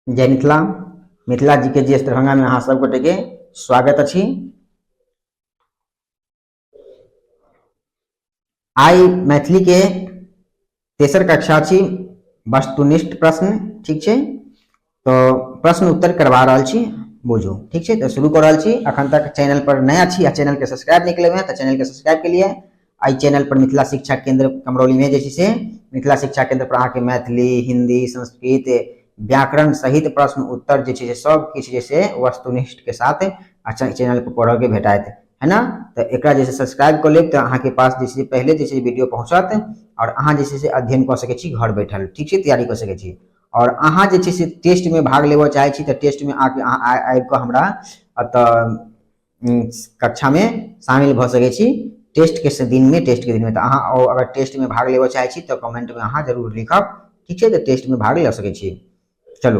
जय मिथिला मिथिला जी के जी दरभंगा में अहाँ सब गोटे के स्वागत अछि। आई मैथिली के तेसर कक्षा छी वस्तुनिष्ठ प्रश्न ठीक छै। तो प्रश्न उत्तर करवा रहल छी बुझू ठीक छै। तो शुरू कर रहल छी। अखन तक चैनल पर नया छी आ चैनल के सब्सक्राइब नहीं केले हैं तो चैनल के सब्सक्राइब के लिए आई चैनल पर मिथिला शिक्षा केंद्र कमरौली में जे से मिथिला शिक्षा केंद्र पर अहाँ के मैथिली हिंदी संस्कृत व्याकरण सहित प्रश्न उत्तर जे सब किछ जे वस्तुनिष्ठ के साथ चैनल पर पढ़ के भेटात है ना। तो एक जैसे सब्सक्राइब कर लेब तो अहाँ के पास जैसे पहले जैसे वीडियो पहुंचत और अहाँ जैसे अध्ययन कर सके छी घर बैठल ठीक है, तैयारी कर सके छी। और अहाँ जे से टेस्ट में भाग लेव चाहे छी तो टेस्ट में आके आबि के हमरा कक्षा में शामिल भ सके छी टेस्ट के दिन में तो अहाँ अगर टेस्ट में भाग लेव चाहे छी तो कमेंट में अहाँ जरूर लिखब ठीक है। तो टेस्ट में भाग ले सके छी। चलो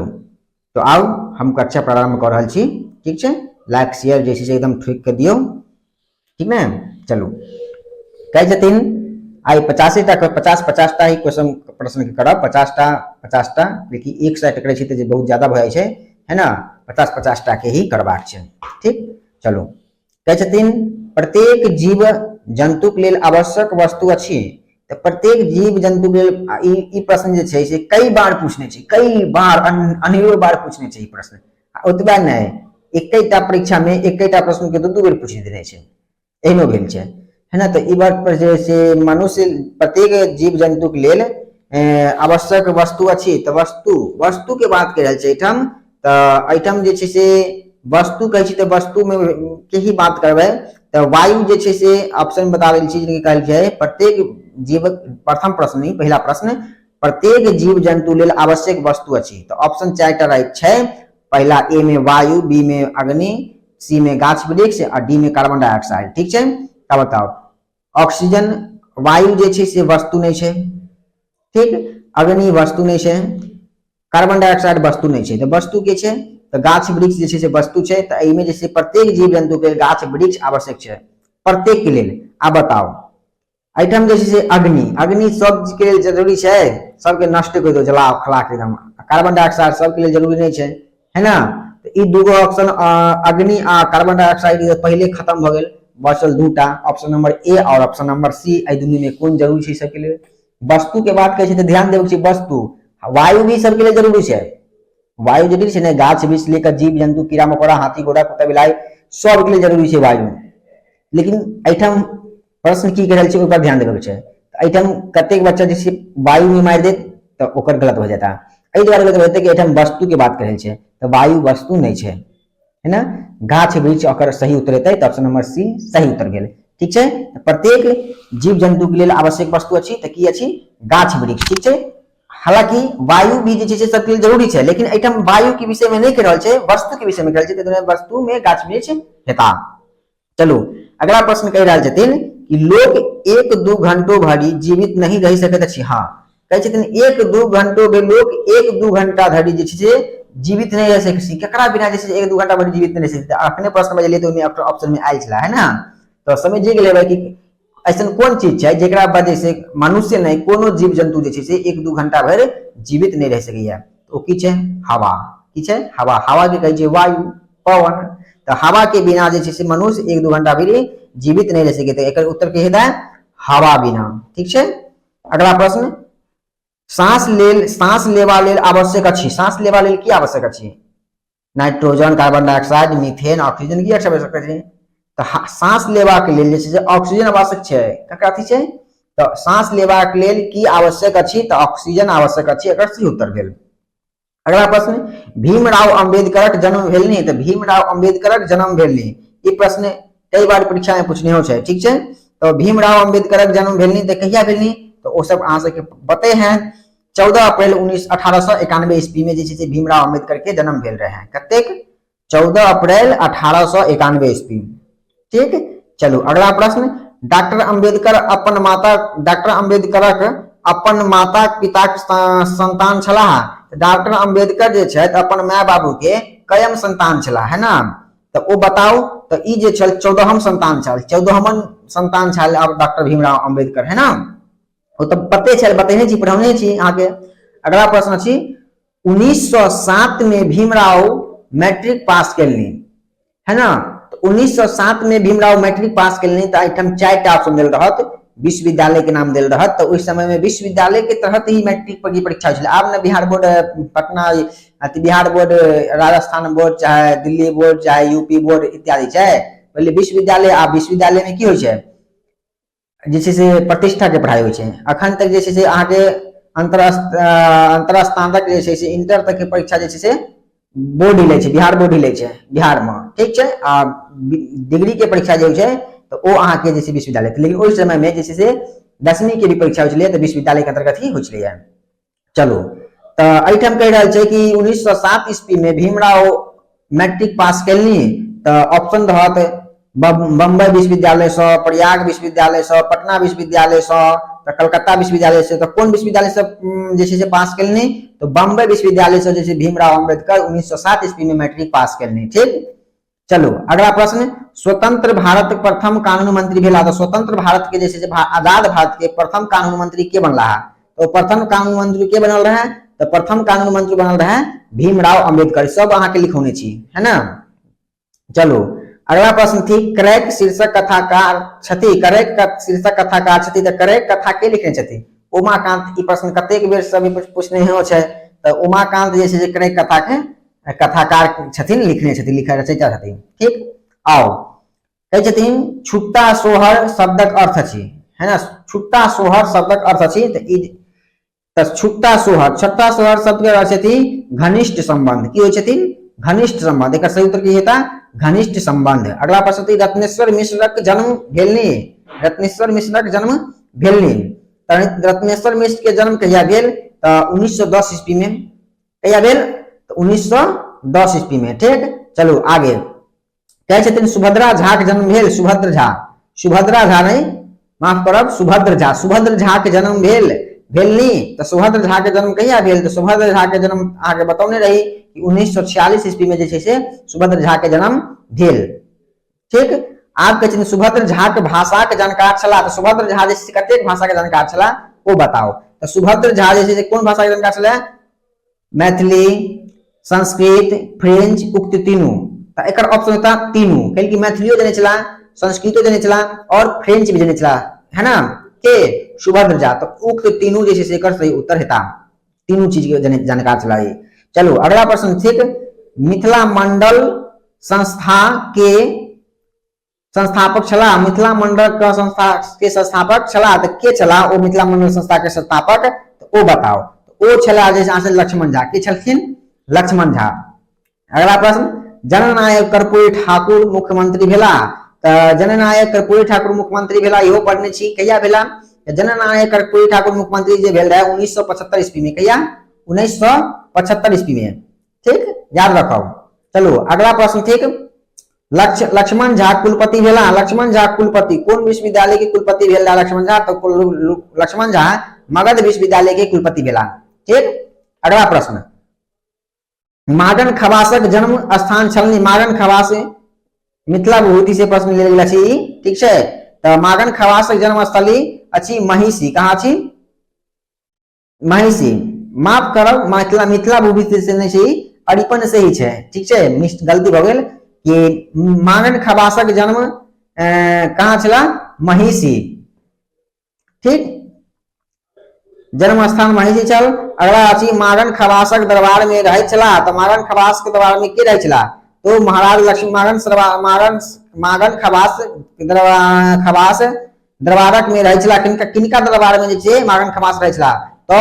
तो आओ हम कक्षा प्रारंभ कर रहा छी ठीक है। लाइक शेयर जैसे एकदम ठीक कर दियो ठीक ना। चलो कह जतिन आई 50 ही क्वेश्चन प्रश्न के करब 50 टा देखिए एक साइड करे छी तो बहुत ज्यादा भ जाय है ना। 50 टा के ही करबाक छै ठीक। चलो कह जतिन प्रत्येक जीव जंतु के लेल आवश्यक वस्तु अछि। तो प्रत्येक जीव जंतु के ई प्रश्न जे छै से कई बार पूछने छै, कई बार अनेरो बार पूछने छै। ई प्रश्न ओतबा नहीं एकटा परीक्षा में एकटा प्रश्न के दू बेर पूछ देने छै एहनो भेल छै है ना। तो ई बात पर जे से मनुष्य प्रत्येक जीव जंतु के लेल आवश्यक वस्तु अछि। तो वस्तु के बात कर रहल छै एठम। तो एठम जे छै से वस्तु कहे छी तो वस्तु में के ही बात करबे। तो वायु जे छै से ऑप्शन बता रहल छी जे कहल छै प्रत्येक जीव प्रथम प्रश्न नहीं पहला प्रश्न प्रत्येक जीव जंतु लेल आवश्यक वस्तु अछि। तो ऑप्शन 4 टा राइट छै। पहला ए में वायु, बी में अग्नि, सी में गाछ वृक्ष और डी में कार्बन डाइऑक्साइड ठीक है। तब बताओ ऑक्सीजन वायु जे छै से वस्तु नहीं छै ठीक, अग्नि वस्तु नहीं छै, कार्बन डाइऑक्साइड वस्तु नहीं छै। तो वस्तु के छै तो गाछ वृक्ष जे छै से वस्तु छै। तो एमे जे छै प्रत्येक जीव जंतु के गाछ वृक्ष आवश्यक छै प्रत्येक के लेल। आ बताओ आइटम जे छै अग्नि सब के लिए जरूरी छै, सबके नष्ट कर दो जला खला के एकदम। कार्बन डाइऑक्साइड सबके लिए जरूरी नहीं छै है ना। तो ई दूगो ऑप्शन अग्नि आ कार्बन डाइऑक्साइड पहले खत्म भ गेल बचल दूटा ऑप्शन नंबर ए और ऑप्शन नंबर सी। ए दुनू में कौन जरूरी छै सबके लिए। वस्तु के बात करै छै तो ध्यान देवे छै वस्तु वायु भी सबके लिए जरूरी छै। वायु जरूरी छै ने गाछ वृक्ष लेकर जीव जंतु कीड़ा मकोड़ा हाथी घोड़ा कुत्ता बिलाई सबके लिए जरूरी छै वायु। लेकिन एठम प्रश्न की कर छै ऊपर ध्यान देवे छै। एठम कतेक बच्चा जैसे वायु में मार दे तो ओकर गलत हो जाता है। द्वारा गलत होता है कि एठम वस्तु के बात करे छै तो वायु वस्तु नहीं छै है ना। गाछ वृक्ष ओकर सही उत्तर हेतै तो ऑप्शन नंबर सी सही उत्तर गेल ठीक है। प्रत्येक जीव जंतु के लिए आवश्यक वस्तु अछि तो की अछि गाछ वृक्ष ठीक है। हालांकि वायु भी जे छै सबके लिए जरूरी है लेकिन एठम वायु के विषय में नहीं कह रहल छै वस्तु के विषय में कह रहल छै तो वस्तु में गाछ वृक्ष हेता। चलो अगला प्रश्न कह रहल छथिन कि लोग 1-2 घंटों भरी जीवित नहीं रह सकैत अछि। हाँ कहे छथिन 1-2 घंटों के लोग 1-2 घंटा धरि जे छै जीवित नहीं रह सकै छी। केकरा बिना जे छै 1-2 घंटा भरि जीवित नहीं रह सकते अपने प्रश्न में ले तो ऑप्शन में आयल छला है ना। तो समझिए गेले कि ऐसा कौन चीज है जेकरा वजह से मनुष्य नहीं कोनो जीव जंतु जे छै 1-2 घंटा भर जीवित नहीं रह सकैया। तो की छै हवा की छै हवा। हवा के कहे छै वायु पवन। तो हवा के बिना जे छै मनुष्य 1-2 घंटा भी जीवित नहीं रह सके। तो एक उत्तर के हेतै हवा बिना ठीक है। अगला प्रश्न सांस लेवा लेल आवश्यक अछि। सांस लेवा लेल की आवश्यक अछि nitrogen carbon dioxide methane oxygen की आवश्यक अछि। तो सांस लेवा के लेल जे छै ऑक्सीजन आवश्यक छै। ककरा थी छै तो सांस लेवा के लेल की आवश्यक अछि तो ऑक्सीजन आवश्यक अछि एकर सही उत्तर भेल। अगला प्रश्न भीमराव अंबेडकरक जन्म भेल नहीं। तो भीमराव अंबेडकरक जन्म भेल नहीं ये प्रश्न कई बार परीक्षा में पूछने हो छै ठीक है। तो भीमराव अंबेडकरक जन्म भेल नहीं तो कहिया भेल नहीं तो वो सब अहाँ सबके पते हैं 14 अप्रैल 1891 ईस्वी में जे भीमराव अंबेडकर के जन्म भेल रहे हैं। कतेक 14 अप्रैल 1891 ईस्वी ठीक। चलो अगला प्रश्न डॉक्टर अंबेडकर अपन माता पिता संतान छलाह। डॉक्टर अंबेडकर जे छै अपन माय बाबू के कयम संतान छला है ना। तो वो बताओ तो ई जे छल 14हम संतान छल 14हमन संतान छल अब डॉक्टर भीमराव अंबेडकर है ना। वो तो पते छल बतेने छी पढ़ौने छी अहाँ के। अगला प्रश्न अछि 1907 में भीमराव मैट्रिक पास कैलनी है ना। तो 1907 में भीमराव मैट्रिक पास कैलनी तो आइटम 4टा ऑप्शन दिल रहत, विश्वविद्यालय के नाम दिल रहत। तो उस समय में विश्वविद्यालय के तहत ही मैट्रिक की परीक्षा होती है। अब ना Bihar board Patna, Bihar board, Rajasthan board, चाहे दिल्ली बोर्ड, चाहे यूपी बोर्ड इत्यादि है, पहले विश्वविद्यालय। आ विश्वविद्यालय में की होय छै, जैसे से प्रतिष्ठा के पढ़ाई होय छै। अखन तक जैसे से अहाँ के अंतरस्नातक जैसे से इंटर तक के परीक्षा जैसे से बोर्ड ही ले छै, बिहार बोर्ड ही ले छै बिहार में, ठीक छै। आ डिग्री के परीक्षा जो है तो वो अहाँ के जैसे विश्वविद्यालय, लेकिन उस समय में जैसे से 10वीं के भी परीक्षा होय तो विश्वविद्यालय के अंतर्गत ही होय। चलो तो एठम कह रहा है कि 1907 ईस्वी में भीमराव मैट्रिक पास कैलनी। तो ऑप्शन रहत बम्बई विश्वविद्यालय से, प्रयाग विश्वविद्यालय से, पटना विश्वविद्यालय से, तो कलकत्ता विश्वविद्यालय से। तो कौन विश्वविद्यालय से जैसे से पास कैलनी, तो बम्बई विश्वविद्यालय से जैसे भीमराव अम्बेडकर 1907 ईस्वी में मैट्रिक पास कैलनी, ठीक। चलो अगला प्रश्न, स्वतंत्र भारत के प्रथम कानून मंत्री भेला। तो स्वतंत्र भारत के जैसे आजाद भारत के प्रथम कानून मंत्री के बनला है। तो प्रथम कानून मंत्री के बनल रहे, तो प्रथम कानून मंत्री बनल रहे भीमराव अम्बेडकर। सब अहाँ के लिखौने छी, है ना। चलो अगला प्रश्न थी, क्रैक शीर्षक कथाकार छथि। क्रैक शीर्षक कथाकार छथि, तो क्रैक कथा के लिखने छथि, उमाकांत। ई प्रश्न कतेक बेर सभी पूछने हो छै। तो उमाकांत जैसे जे क्रैक कथा के कथाकार छथिन, लिखने छथिन, लिखा रचयिता छथिन, ठीक। आओ कहे छथिन छुट्टा सोहर शब्दक अर्थ अछि, है ना। छुट्टा सोहर शब्दक अर्थ अछि। तो छुट्टा सोहर शब्द के अर्थ अछि घनिष्ठ संबंध। की होय छथिन, घनिष्ठ संबंध। एक सही उत्तर की हेता, घनिष्ठ संबंध। अगला प्रश्न थी, रत्नेश्वर मिश्रक जन्म भेलनी। रत्नेश्वर मिश्रक जन्म भेलनी। रत्नेश्वर मिश्र के जन्म कहिया भेल, तो 1910 ईस्वी में। कहिया भेल, तो 1910 ईस्वी में, ठीक। चलो आगे कहे छथिन सुभद्रा झा के जन्म भेल। सुभद्र झा, सुभद्रा झा नहीं, माफ करब, सुभद्र झा। सुभद्र झा के जन्म भेलनी। तो सुभद्र झा के जन्म कहिया भेल, तो सुभद्र झा के जन्म आगे बतौने रही कि 1946 ईस्वी में जैसे से सुभद्र झा के जन्म भेल, ठीक। आप कहते हैं सुभद्र झा के भाषा के जानकार छला। तो सुभद्र झा जैसे कतेक भाषा के जानकार छला वो बताओ। तो सुभद्र झा जैसे कौन भाषा के जानकार छला, मैथिली, संस्कृत, फ्रेंच, उक्त तीनों। तो एक ऑप्शन होता तीनों, कहीं कि मैथिलियो जाने चला, संस्कृतो जाने चला और फ्रेंच भी जाने चला, है ना, के सुभद्र झा। तो उक्त तीनों जैसे से सही उत्तर हेता, तीनों चीज के जानकार चला। चलो अगला प्रश्न, ठीक। मिथिला मंडल संस्था के संस्थापक छला। मिथिला मंडल का संस्था के संस्थापक छला, तो के छला वो मिथिला मंडल संस्था के संस्थापक, तो वो बताओ। तो वो छला जैसे लक्ष्मण झा। के छलखिन, लक्ष्मण झा। अगला प्रश्न, जननायक कर्पूरी ठाकुर मुख्यमंत्री भेला। तो जननायक कर्पूरी ठाकुर मुख्यमंत्री भेला, इहो पढ़ने छी। कहिया भेला, जननायक कर्पूरी ठाकुर मुख्यमंत्री जे भेल रहे 1975 ईस्वी में। कहिया, 1975 ईस्वी में, ठीक, याद रखो। चलो अगला प्रश्न, ठीक। लक्ष्मण झा कुलपति भेला। लक्ष्मण झा कुलपति कौन विश्वविद्यालय के कुलपति भेला लक्ष्मण झा, तो लक्ष्मण झा मगध विश्वविद्यालय के कुलपति भेला, ठीक। अगला प्रश्न, मागन खवासक जन्म स्थान छलनी। मागन खवास मिथिला विभूति से प्रश्न ले गेल छी, ठीक है। तो मागन खवासक जन्म स्थली अछि महिषी। कहाँ अछि, महिषी। माफ करब, मिथिला विभूति से नहीं छी, अरिपन से ही है, ठीक है, गलती भ गेल। कि मागन खवासक जन्म कहाँ छला, महिषी, ठीक, जन्म स्थान महिषी छल। अगला अछि मागन खवासक दरबार में रहै छला। तो मागन खवास के दरबार में के रहै छला, तो महाराज लक्ष्मी मागन खवास दरबारक में रहै छला। किनका दरबार में जे मागन खवास रहै छला, तो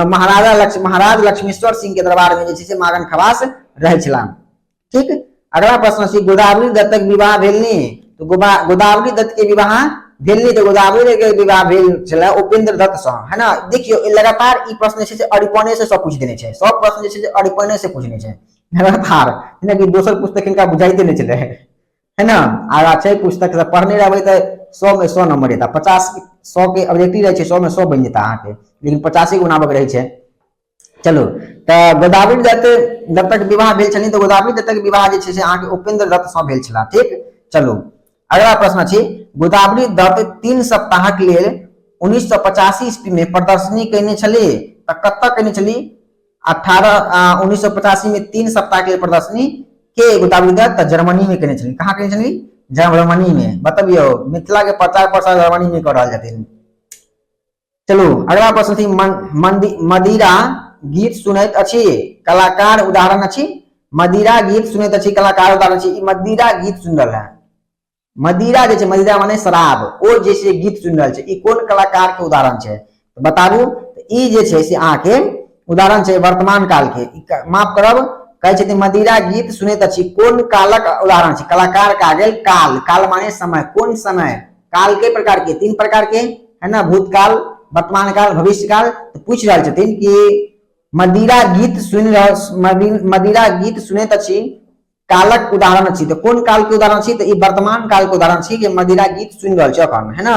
महाराज लक्ष्मीश्वर सिंह के दरबार में जे मागन खवास रहै छला, ठीक। अगला प्रश्न अछि गोदावरी दत्तक विवाह भेलनी। तो गोदावरी दत्त के विवाह भेलनी। तो गोदावरी के विवाह भेल छला उपेंद्र दत्त से, है ना। देखियो लगातार ई प्रश्न से अरिपने से सब पूछ देने छै, सब प्रश्न से अरिपने से पूछने छै लगातार, है ना, कि दोसर पुस्तक इनका बुझाइते नहीं चले, है ना। आगा छै पुस्तक से पढ़ने रहबै तो 100 में 100 नंबर एता। 100 के ऑब्जेक्टिव रहे छै, 100 में 100 बन जेता अहाँ के, लेकिन 85 के बनाबक रहे छै। चलो तो गोदावरी दत्तक विवाह भेल छलिन। तो गोदावरी दत्तक विवाह जे छै से अहाँ के उपेंद्र दत्त से भेल छला, ठीक। चलो अगला प्रश्न अछि गोदावरी दत्त 3 सप्ताह के लिए 1985 ईस्वी में प्रदर्शनी कैने छली। तो कतऽ कैने छली, 1985 में 3 सप्ताह के लिए प्रदर्शनी के मुताबिक जर्मनी में केने छली। कहाँ केने छली? जर्मनी में। बतबियो मिथिला के प्रचार प्रसार जर्मनी में कर रहल छथिन। चलो अगला प्रश्न थी मदिरा गीत सुनैत अछि कलाकार उदाहरण अछि। मदिरा गीत सुनैत अछि कलाकार उदाहरण अछि। ई मदिरा गीत सुन रहल है। मदिरा जे छै, मदिरा माने शराब, ओ जे छै गीत सुन रहल छै, ई कोन कलाकार के उदाहरण छै बताबू। ई जे छै से अहाँके उदाहरण छै वर्तमान काल के। माफ करब, कहै छथिन मदिरा गीत सुनैत अछि कोन कालक उदाहरण छै। कलाकार का गेल काल, काल माने समय, कोन समय। काल के प्रकार के 3 प्रकार के है ना, भूतकाल, वर्तमान काल, भविष्य काल। तो पूछ रहल छथिन कि मदिरा गीत सुनैत अछि कालक उदाहरण अछि। तो कोन काल के उदाहरण अछि? तो ई वर्तमान काल के उदाहरण अछि कि मदिरा गीत सुन रहल छै अखन, है ना।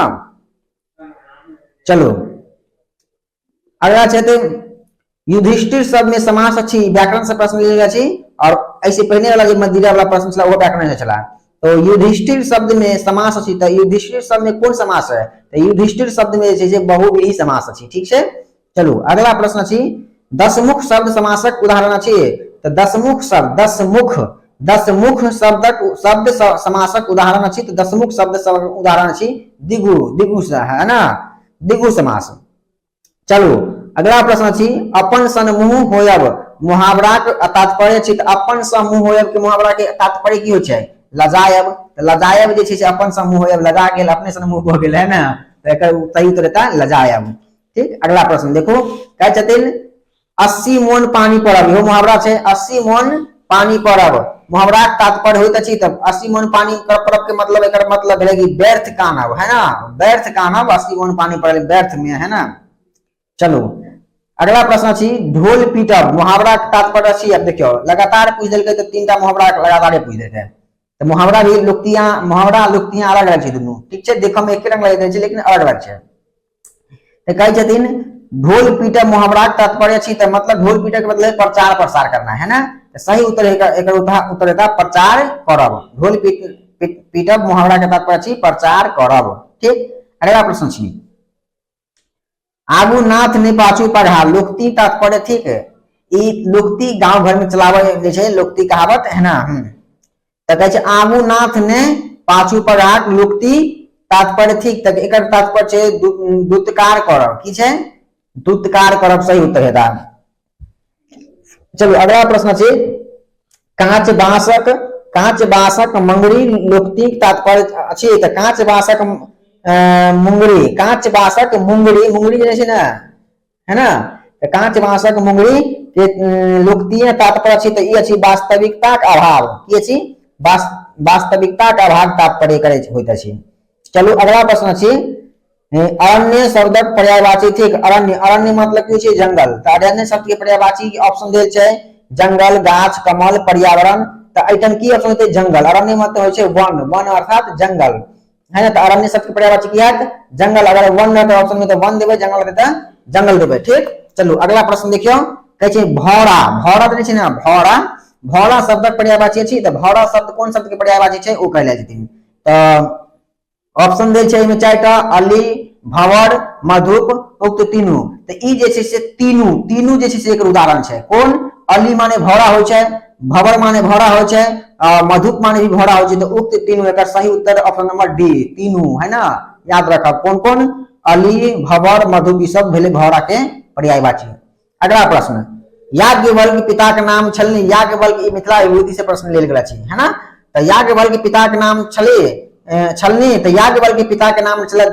चलो अगला छै युधिष्ठिर शब्द में समास अछि, व्याकरण से प्रश्न लेल अछि। और ऐसे पहले वाला जो मदिरा वाला प्रश्न छला वो व्याकरण से चला। तो युधिष्ठिर शब्द में समास अछि, तो युधिष्ठिर शब्द में कौन समास है? तो युधिष्ठिर शब्द में जे छै बहुव्रीहि समास अछि। ठीक छै। चलो अगला प्रश्न अछि दसमुख शब्द समासक उदाहरण अछि। तो दसमुख शब्द, दसमुख शब्द समासक उदाहरण अछि। तो दसमुख शब्द उदाहरण अछि दिगु है ना, दिगु समास। चलो अगला प्रश्न अछि अपन सन मुंह होयब मुहावराक तात्पर्य अछि। तो अपन सन मुंह होयब के मुहावरा के तात्पर्य की होइ छै? लजायब। तो लजायब जे छै से अपन सन मुंह होयब, लजा गेल, अपने सन मुंह भ गेल, है ना। तो एकर सही उत्तर हेता लजायब। ठीक। अगला प्रश्न देखो, कहै छथिन 80 मोन पानी पड़ब, इहो मुहावरा छै। 80 मोन पानी पड़ब मुहावरा तात्पर्य होइत अछि। तब 80 मोन पानी पड़ब के मतलब एकर मतलब भेलै कि व्यर्थ कानब, है ना, व्यर्थ कानब। 80 मोन पानी पड़ल व्यर्थ में, है ना। चलो अगला प्रश्न अछि ढोल पीटब मुहावरा तात्पर्य अछि। अब देखियो लगातार पूछ देलकै तो 3टा मुहावरा लगातार पूछ देलकै। तो मुहावरा भी लोक्तियां, मुहावरा लोक्तियां अलग अलग छै दुनू। ठीक छै। देखो में एके रंग लगै छै लेकिन अलग अलग छै। तो कहै छथिन ढोल पीटब मुहावरा तात्पर्य अछि। तो मतलब ढोल पीटब के मतलब प्रचार प्रसार करना, है ना। तो सही उत्तर एकर उत्तर हेता प्रचार करब। ढोल पीटब मुहावरा के तात्पर्य अछि प्रचार करब। ठीक। अगला प्रश्न छी आगू नाथ ने पाछू पढ़ा लोकती तात्पर्य। ठीक है। ई लोकती गांव घर में चलावे जे छै लोकती कहावत, है ना। तो कहै छै आगू नाथ ने पाछू पढ़ा लोकती तात्पर्य। ठीक। तक एकर तात्पर्य छै दुत्कार करब। की छै? दुत्कार करब। सही उत्तर हेता। चलो अगला प्रश्न छै कांच बांसक मंगरी लोकती तात्पर्य अछि। तो कांच बांसक मुंगरी, कांच बांसक मुंगरी, मुंगरी जे छै ना, है ना। तो कांच बांसक मुंगरी के लोकतीय तात्पर्य अछि। तो ई अछि वास्तविकता के अभाव। की अछि? वास्तविकता के अभाव तात्पर्य करे होइत अछि। चलो अगला प्रश्न अछि अरण्य शब्दक पर्यायवाची। ठीक। अरण्य, अरण्य मतलब की छै? जंगल। तो अरण्य शब्द के पर्यायवाची ऑप्शन देल छै जंगल, गाछ, कमल, पर्यावरण। तो एठन की ऑप्शन होते? जंगल। अरण्य मतलब होइ छै वन, वन अर्थात जंगल, है ना। तो अरण्य शब्द के पर्यायवाची की है? जंगल। अगर वन रहता ऑप्शन में तो वन देबै, जंगल रहता जंगल देबै। ठीक। चलो अगला प्रश्न देखियो, कहै छै भौरा, भौरा देने छै ना, भौरा, भौरा शब्दक पर्यायवाची अछि। तो भौरा शब्द कोन शब्द के पर्यायवाची छै ओ कहले छथिन। तो ऑप्शन देल छै एमे 4टा अली, भंवर, मधुप, उक्त तीनू। तो ई जे छै से तीनू, तीनू जे छै से एकर उदाहरण छै। कोन? अली माने भौरा होइ छै, भंवर माने भौरा होइ छै, मधुप माने भी भौरा होइ छै। तो उक्त तीनू एकर सही उत्तर ऑप्शन नंबर डी, तीनू, है ना। याद रखब कौन कौन? अली, भंवर, मधुप, ई सब भेले भौरा के पर्यायवाची। अगला प्रश्न याज्ञवल्क्य के पिता के नाम छलनि। याज्ञवल्क्य मिथिला विभूति से प्रश्न लेल गेल अछि, है ना। तो याज्ञवल्क्य के पिता के नाम छलनी। तो याज्ञवल्क्य के पिता के नाम छला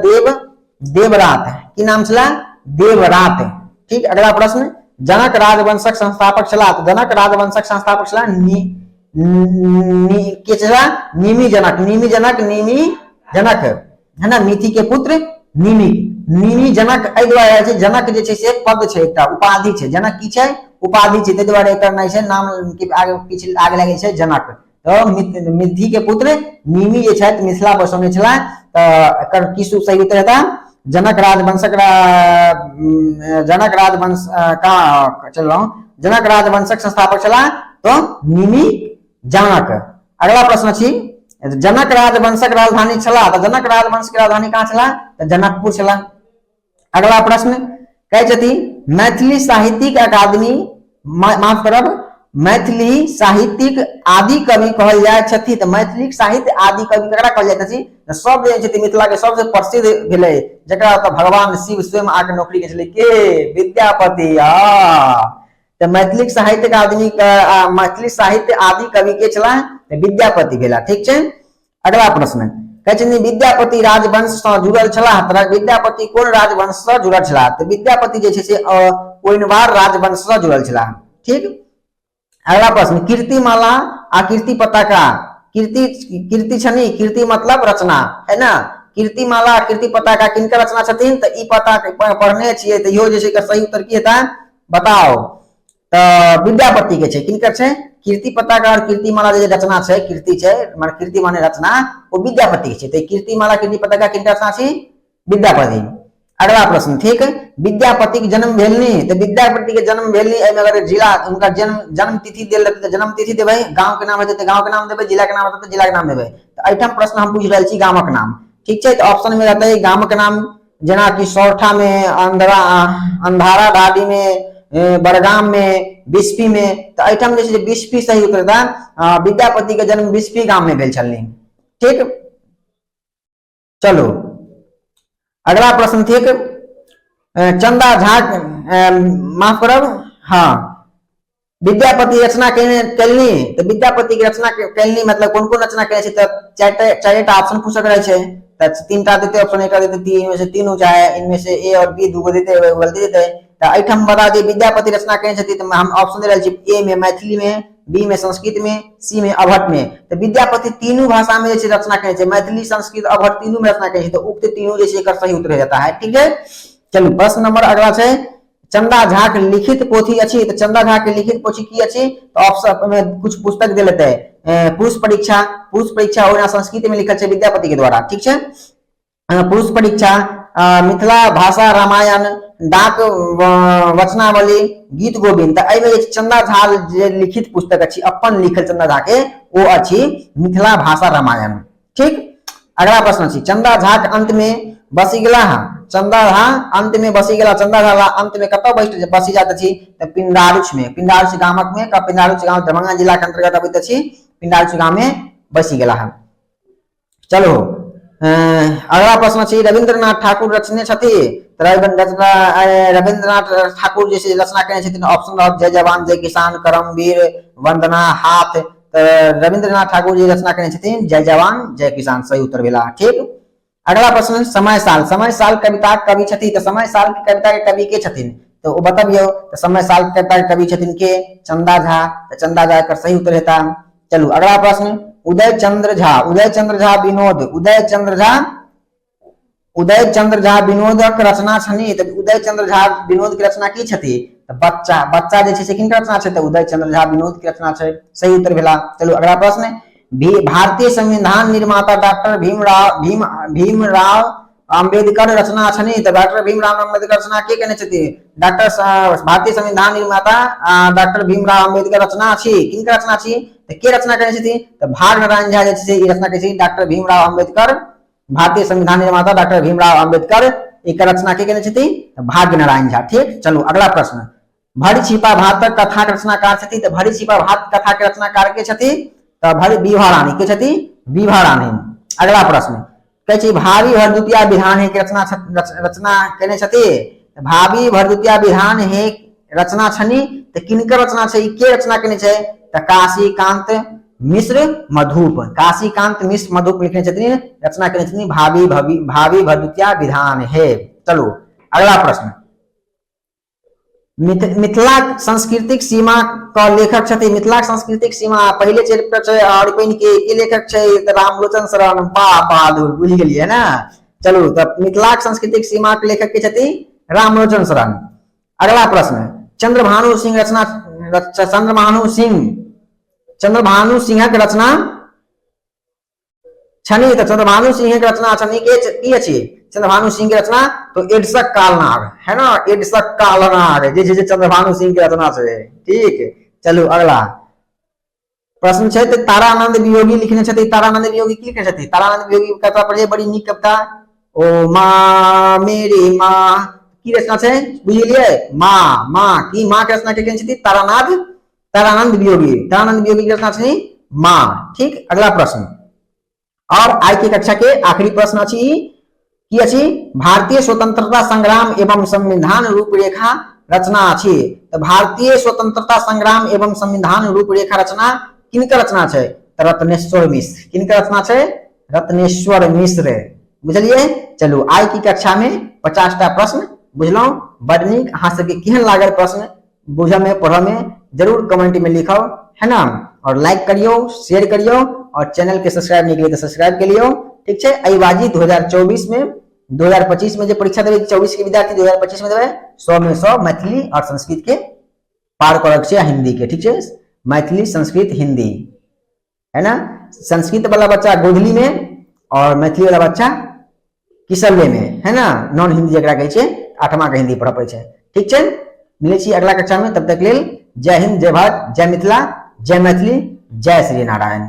देवरात। की नाम छला? देवरात। ठीक। अगला प्रश्न जनक राजवंशक संस्थापक छला। तो जनक राजवंशक संस्थापक छला के छला? निमि जनक, निमि जनक, निमि जनक, है ना। मिथि के पुत्र निमि, निमि जनक एहि दुआरे छै जनक जे छै से पद छै, एकटा उपाधि छै। जनक की छै? उपाधि छै। ताहि दुआरे एकर नहि छै नाम के आगे पीछे आगे लगे छै जनक। तो मिथि के पुत्र निमि जे छथि मिथिला बसौने छला। तो एकर की सही उत्तर हेता जनक राजवंशक, जनक राजवंश का चल रहा हूं, जनक राजवंशक संस्थापक छला तो निमि जनक। अगला प्रश्न अछि जनक राजवंशक राजधानी छला। तो जनक राजवंश के राजधानी कहाँ छला? तो जनकपुर छला। अगला प्रश्न कहै छथिन मैथिली साहित्यिक अकादमी माफ करब मैथिली साहित्यिक आदि कवि कहल जाय छथि। तऽ मैथिली साहित्य आदि कवि ककरा कहल जाइत अछि? सब जे छथि मिथिला के सबसे प्रसिद्ध भेलै, जकरा तऽ भगवान शिव स्वयं आके नौकरी के छलै के विद्यापति। तो मैथिली साहित्य आदमी मैथिली साहित्य आदि कवि के छला विद्यापति भेला। ठीक है। अगला प्रश्न कहे विद्यापति राजवंश से जुड़ल छला। विद्यापति कोन राजवंश से जुड़ल छला? तो विद्यापति जे से कोइनवार राजवंश से जुड़ल छला। ठीक। अगला प्रश्न कीर्तिमाला आ कीर्ति पताका। कीर्ति छनी, कीर्ति मतलब रचना है ना। कीर्तिमाला कीर्ति पताका किनकर रचना छथिन? तो ई पता पढ़ने छिए तो इहो जे छै सही उत्तर की हेता बताओ? तो विद्यापति के छै। किनकर छै? कीर्ति पताका और कीर्तिमाला जे रचना छै, कीर्ति छै माने कीर्ति माने रचना, वो विद्यापति के छै। तो कीर्तिमाला कीर्ति पताका किनकर रचना छै? विद्यापति। अगला प्रश्न ठीक है। विद्यापति के जन्म भेलनी। तो विद्यापति के जन्म भेलनी अगर जिला उनका जन्म तिथि देल रहते तो जन्म तिथि देबै, गांव के नाम हेतै तो गांव के नाम देबै, जिला के नाम हेतै तो जिला के नाम देबै। तो एठम प्रश्न हम पूछ रहल छी गामक नाम। ठीक है। तो ऑप्शन में रहते गामक नाम जना कि सौरठा में, अंधारा ढाडी में, बड़गाम में, बिस्फी में। तो एठम जे बिस्फी सही उत्तर था। विद्यापति के जन्म बिस्फी गांव में भेल छलनी। ठीक। चलो अगला प्रश्न ठीक। चंदा झा माफ करब हाँ विद्यापति रचना कैलनी। तो विद्यापति की रचना कैलनी मतलब कौन कौन रचना करे? तो चारिटा ऑप्शन पूछक रहे छे। तो तीनटा देते ऑप्शन, एकटा देते तीन में से तीनों, चाहे इनमें से ए और बी दूगो देते गलती देते। तो एठम बता दी विद्यापति रचना करे छथि। तो हम ऑप्शन दे रहल छी ए में मैथिली में, बी में संस्कृत में, सी में अभट्ट में। तो विद्यापति तीनों भाषा में जैसे रचना करे छे, मैथिली संस्कृत अभट्ट तीनों में रचना करे छे। तो उक्त तीनों जैसे एक सही उत्तर हो जाता है। ठीक है। चलो प्रश्न नंबर अगला है चंदा झा के लिखित पोथी अच्छी। तो चंदा झा के लिखित पोथी की अच्छी? तो ऑप्शन में कुछ पुस्तक दे लेते हैं। पुरुष परीक्षा हो संस्कृत में लिखल है विद्यापति के द्वारा। ठीक है। पुरुष परीक्षा, मिथिला भाषा रामायण, डाक वचनावली, गीत गोविंद। तो चंदा झा जे लिखित पुस्तक अच्छी अपन लिखल चंदा झा के वो अच्छी मिथिला भाषा रामायण। ठीक। अगला प्रश्न अच्छी चंदा झा के अंत में बसी गला। चंदा झा अंत में बसी गला। चंदा झा अंत में कत बसी जात अछि? तो पिंडारुच में, पिंडारुच गामक में। पिंडारुच गांव दरभंगा जिला के अंतर्गत अबैत अछि। पिंडारुच गांव में बसी गला। चलो अगला प्रश्न अछि रविंद्रनाथ ठाकुर रचने छथि। रविंद्रनाथ ठाकुर जैसे रचना करने छथिन ऑप्शन रह जय जवान जय किसान, करमवीर, वंदना, हाथ। तो रविंद्रनाथ ठाकुर जी रचना करने छथिन जय जवान जय किसान सही उत्तर भेला। ठीक। अगला प्रश्न समय साल। समय साल कविता कवि छथि। तो समय साल की कविता के कवि के छथिन? तो वो बताबियो। तो समय साल की कविता के कवि छथिन के? चंदा झा। तो चंदा झा का सही उत्तर हेता। चलो अगला प्रश्न उदय चंद्र झा। उदय चंद्र झा विनोद। उदय चंद्र झा विनोदक रचना छनी। तो उदय चंद्र झा विनोद की रचना की छथि? तो बच्चा जे छै किनकर रचना छै? तो उदय चंद्र झा विनोद की रचना छै सही उत्तर भेला। चलो अगला प्रश्न भारतीय संविधान निर्माता डॉक्टर भीमराव अंबेडकर रचना छनी। तो डॉक्टर भीमराव अंबेडकर रचना के केने छथि? भारतीय संविधान निर्माता डॉक्टर भीमराव अंबेडकर रचना छी। किनकर रचना छी? तो के रचना करे छथि? तो भाग नारायण झा जे रचना करे डॉक्टर भीमराव अंबेडकर। भारतीय संविधान निर्माता डॉक्टर भीमराव अंबेडकर एक रचना के केने छथि? तो भाग्य नारायण झा। ठीक। चलो अगला प्रश्न भरी छिपा भातक कथा के रचनाकार छथि। तो भरी छिपा भात कथा के रचनाकार के छथि? तो विभा रानी के छथि? विभा रानी। अगला प्रश्न कहे भावी भरदुतिया विधान के रचना केने छथि? भावी भरदुतिया विधान हे रचना छनी। तो किनकर रचना छै? के रचना केने छै? तो काशीकांत मिश्र मधुप। काशीकांत मिश्र मधुप लिखने छथिन रचना केने छथिन भावी भरदुतिया विधान है। चलो अगला प्रश्न मिथिला सांस्कृतिक सीमा का लेखक छथि। मिथिला सांस्कृतिक सीमा पहले चैप्टर छै और के लेखक छै? रामलोचन शरण बहादुर बुझ गेलिए ना। चलो तो मिथिला सांस्कृतिक सीमा के लेखक के छथि? रामलोचन शरण। अगला प्रश्न चंद्रभानु सिंह रचना चंद्रभानु सिंह के रचना छनी। तो चंद्रभानु सिंह के रचना छनी के की अछि? चंद्रभानु सिंह की रचना तो एडसक कालनाग है ना। एडसक कालनाग जे चंद्रभानु सिंह की रचना है। ठीक। चलो अगला प्रश्न है तारानंद वियोगी लिखने छथि। तारानंद वियोगी की लिखने छथि? तारानंद वियोगी कविता पढ़िए बड़ी नीक कविता। ओ माँ मेरी माँ की रचना छै बुझ गेलियै माँ की माँ के रचना के केने छथि तारानंद वियोगी की रचना छै माँ। ठीक, अगला प्रश्न और आई के कक्षा के आखिरी प्रश्न अछि की अछि भारतीय स्वतंत्रता संग्राम एवं संविधान रूपरेखा रचना अछि। तो भारतीय स्वतंत्रता संग्राम एवं संविधान रूपरेखा रचना किनकर रचना छै रत्नेश्वर मिश्र। किनकर रचना छै रत्नेश्वर मिश्र, बुझलिए। चलू आई की कक्षा में 50टा प्रश्न बुझलौ, बड़ नीक। अहाँ सबके केहन लागल प्रश्न बुझ में पढ़ में जरूर कमेंट में लिखो, है ना। और लाइक करियो, शेयर करियो और चैनल के सब्सक्राइब नहीं किए तो सब्सक्राइब कर लियो। ठीक है, अइबाजी 2024 में 2025 में जो परीक्षा देवे 24 के विद्यार्थी 2025 में देवे 100 में 100 मैथिली और संस्कृत के पार करक छै, हिंदी के। ठीक है, मैथिली संस्कृत हिंदी, है ना। संस्कृत वाला बच्चा गोधली में और मैथिली वाला बच्चा किसलवे में, है ना। नॉन हिंदी जकरा कहै छै 8वां के हिंदी पढ़ पड़ै छै। ठीक है, मिले छी अगला कक्षा में, तब तक लेल जय हिंद, जय भारत, जय मिथिला, जय मैथिली, जय श्री नारायण।